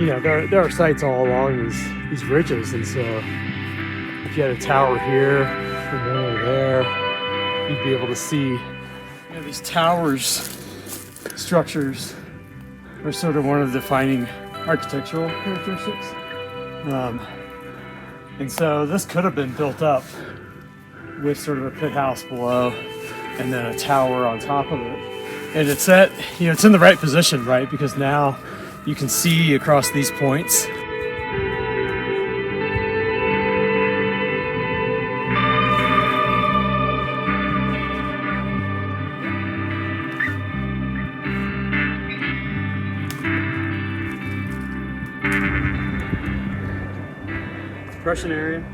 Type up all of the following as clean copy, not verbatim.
you know, there are sites all along these ridges, and so if you had a tower here and one over there, you'd be able to see, you know, these towers, structures are sort of one of the defining architectural characteristics. And so this could have been built up with sort of a pit house below and then a tower on top of it. And it's at, you know, it's in the right position, right? Because now you can see across these points. Depression area.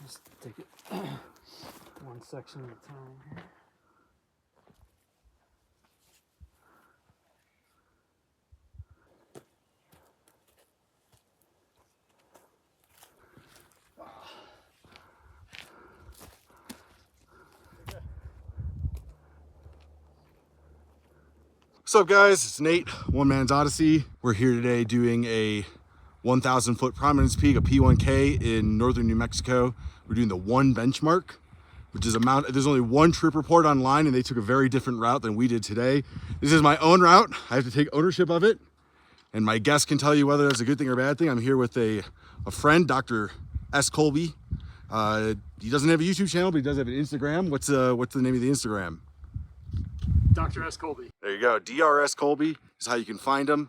Just take it one section at a time here. What's up, guys? It's Nate, One Man's Odyssey. We're here today doing a 1,000 foot prominence peak, a P1K in northern New Mexico. We're doing the one benchmark, which is there's only one trip report online, and they took a very different route than we did today. This is my own route. I have to take ownership of it, and my guest can tell you whether that's a good thing or a bad thing. I'm here with a friend, Dr. S. Colby. He doesn't have a YouTube channel, but he does have an Instagram. What's the name of the Instagram? Dr. S. Colby. There you go. DRS Colby is how you can find him.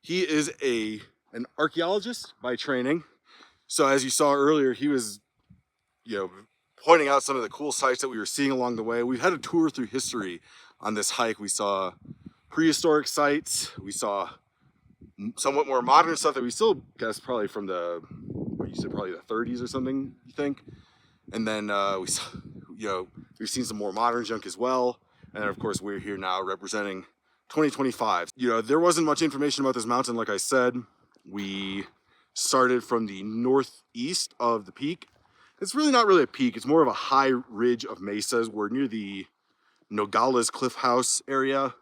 He is an archaeologist by training. So as you saw earlier, he was, you know, pointing out some of the cool sites that we were seeing along the way. We've had a tour through history on this hike. We saw prehistoric sites. We saw somewhat more modern stuff that we still guess probably from what you said, probably the 30s or something, you think. And then we saw, you know, we've seen some more modern junk as well. And then of course we're here now representing 2025. You know, there wasn't much information about this mountain. Like I said, we started from the northeast of the peak. It's really not really a peak. It's more of a high ridge of mesas. We're near the Nogales Cliff House area,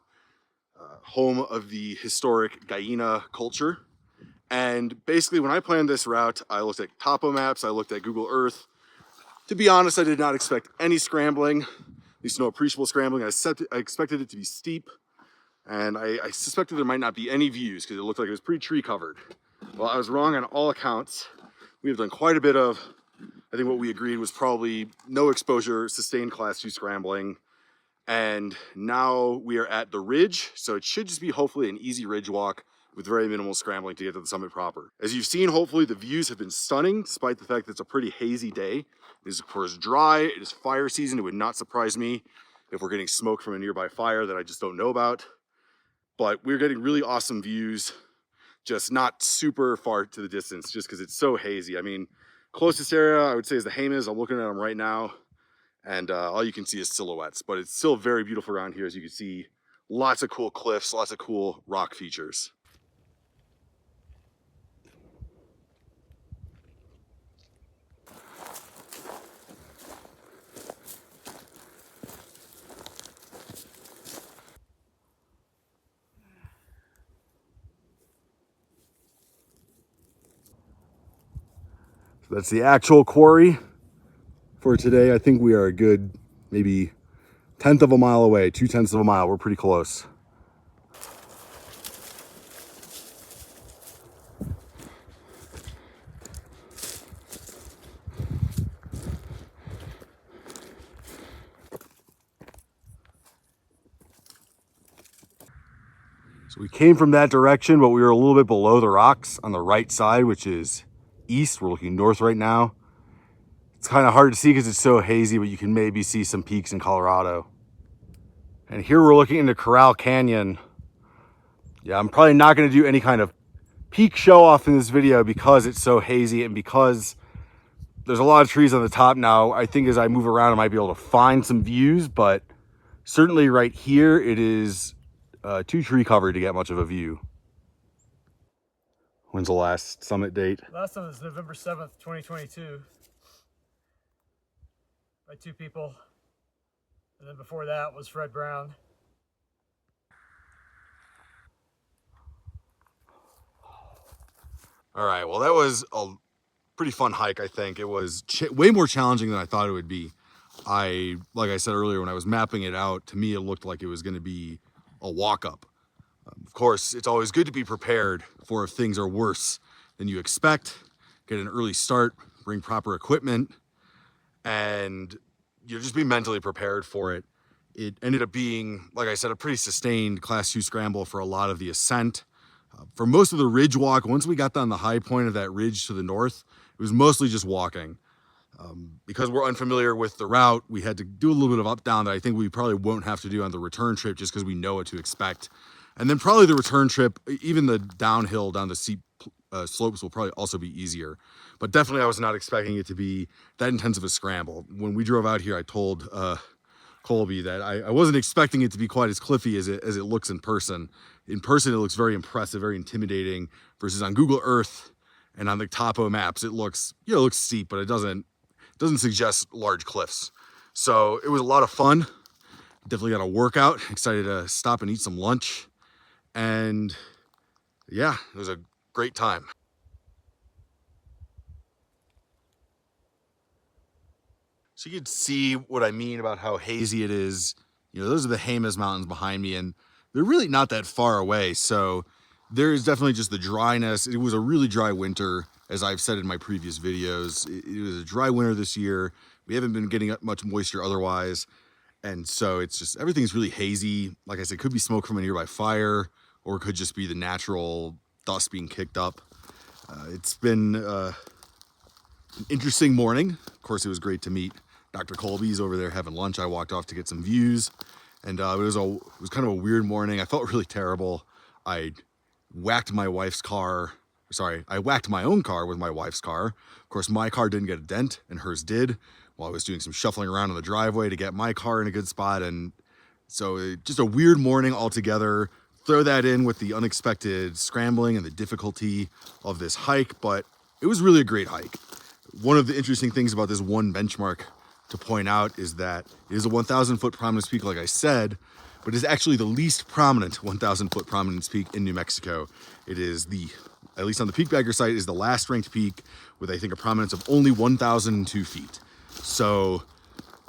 home of the historic Gallina culture. And basically when I planned this route, I looked at topo maps, I looked at Google Earth. To be honest, I did not expect any scrambling, at least no appreciable scrambling. I expected it to be steep, and I suspected there might not be any views because it looked like it was pretty tree covered. Well, I was wrong on all accounts. We have done quite a bit of, I think what we agreed was probably no exposure, sustained class 2 scrambling. And now we are at the ridge, so it should just be hopefully an easy ridge walk with very minimal scrambling to get to the summit proper. As you've seen, hopefully the views have been stunning, despite the fact that it's a pretty hazy day. It is of course dry, it is fire season. It would not surprise me if we're getting smoke from a nearby fire that I just don't know about. But we're getting really awesome views, just not super far to the distance, just because it's so hazy. I mean, closest area I would say is the Jemez. I'm looking at them right now, and all you can see is silhouettes, but it's still very beautiful around here. As you can see, lots of cool cliffs, lots of cool rock features. So that's the actual quarry for today. I think we are a good maybe 1/10 of a mile away, 2/10 of a mile. We're pretty close. So we came from that direction, but we were a little bit below the rocks on the right side, which is east. We're looking north right now. It's kind of hard to see because it's so hazy, but you can maybe see some peaks in Colorado. And here we're looking into Corral Canyon. Yeah, I'm probably not going to do any kind of peak show off in this video because it's so hazy and because there's a lot of trees on the top now. I think as I move around, I might be able to find some views, but certainly right here, it is too tree covered to get much of a view. When's the last summit date? Last time was November 7th, 2022. By 2 people. And then before that was Fred Brown. All right, well, that was a pretty fun hike, I think. It was way more challenging than I thought it would be. Like I said earlier, when I was mapping it out, to me, it looked like it was going to be a walk-up. Of course, it's always good to be prepared for if things are worse than you expect. Get an early start, bring proper equipment, and just be mentally prepared for it. It ended up being, like I said, a pretty sustained Class 2 scramble for a lot of the ascent. For most of the ridge walk, once we got down the high point of that ridge to the north, it was mostly just walking. Because we're unfamiliar with the route, we had to do a little bit of up down that I think we probably won't have to do on the return trip just because we know what to expect. And then probably the return trip, even the downhill down the steep slopes will probably also be easier. But definitely I was not expecting it to be that intense of a scramble. When we drove out here, I told Colby that I wasn't expecting it to be quite as cliffy as it looks in person. In person, it looks very impressive, very intimidating, versus on Google Earth and on the topo maps, it looks, it looks steep, but it doesn't suggest large cliffs. So it was a lot of fun. Definitely got a workout. Excited to stop and eat some lunch. And yeah, it was a great time. So you could see what I mean about how hazy it is. Those are the Jemez Mountains behind me, and they're really not that far away. So there is definitely just the dryness. It was a really dry winter, as I've said in my previous videos. It was a dry winter this year. We haven't been getting much moisture otherwise. And so it's just, everything's really hazy. Like I said, could be smoke from a nearby fire, or it could just be the natural dust being kicked up. It's been an interesting morning. Of course, it was great to meet Dr. Colby's over there having lunch. I walked off to get some views, and it was kind of a weird morning. I felt really terrible. I whacked my wife's car. Sorry, I whacked my own car with my wife's car. Of course, my car didn't get a dent, and hers did, while I was doing some shuffling around on the driveway to get my car in a good spot. And so just a weird morning altogether. Throw that in with the unexpected scrambling and the difficulty of this hike, but it was really a great hike. One of the interesting things about this one benchmark to point out is that it is a 1,000-foot prominence peak, like I said, but it's actually the least prominent 1,000-foot prominence peak in New Mexico. It is at least on the Peak Bagger site, is the last ranked peak with, I think, a prominence of only 1,002 feet. So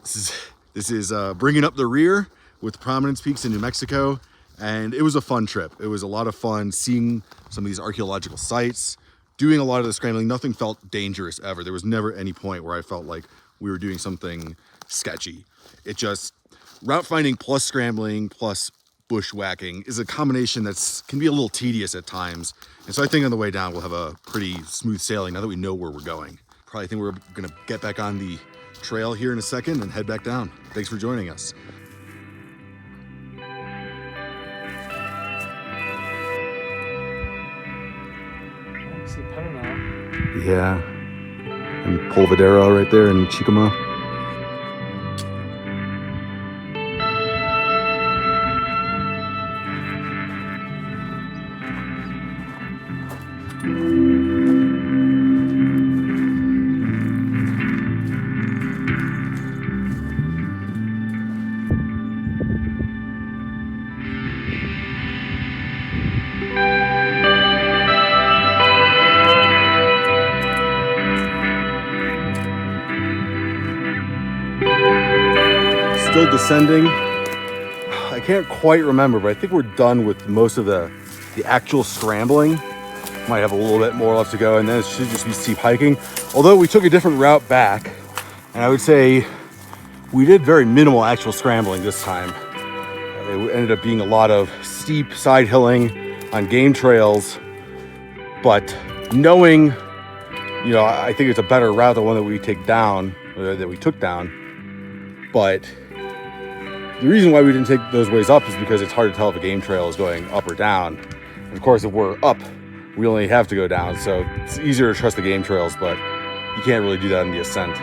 this is bringing up the rear with prominence peaks in New Mexico, and it was a fun trip. It was a lot of fun seeing some of these archaeological sites, doing a lot of the scrambling. Nothing felt dangerous ever. There was never any point where I felt like we were doing something sketchy. It just, route finding plus scrambling plus bushwhacking is a combination that can be a little tedious at times. And so I think on the way down, we'll have a pretty smooth sailing now that we know where we're going. Probably think we're gonna get back on the trail here in a second and head back down. Thanks for joining us. Yeah, and Polvadero right there in Chicama. Still descending. I can't quite remember, but I think we're done with most of the actual scrambling. Might have a little bit more left to go, and then it should just be steep hiking. Although we took a different route back, and I would say we did very minimal actual scrambling this time. It ended up being a lot of steep side hilling on game trails, but knowing, you know, I think it's a better route, the one that we took down. But the reason why we didn't take those ways up is because it's hard to tell if a game trail is going up or down. And of course, if we're up, we only have to go down, so it's easier to trust the game trails, but you can't really do that in the ascent.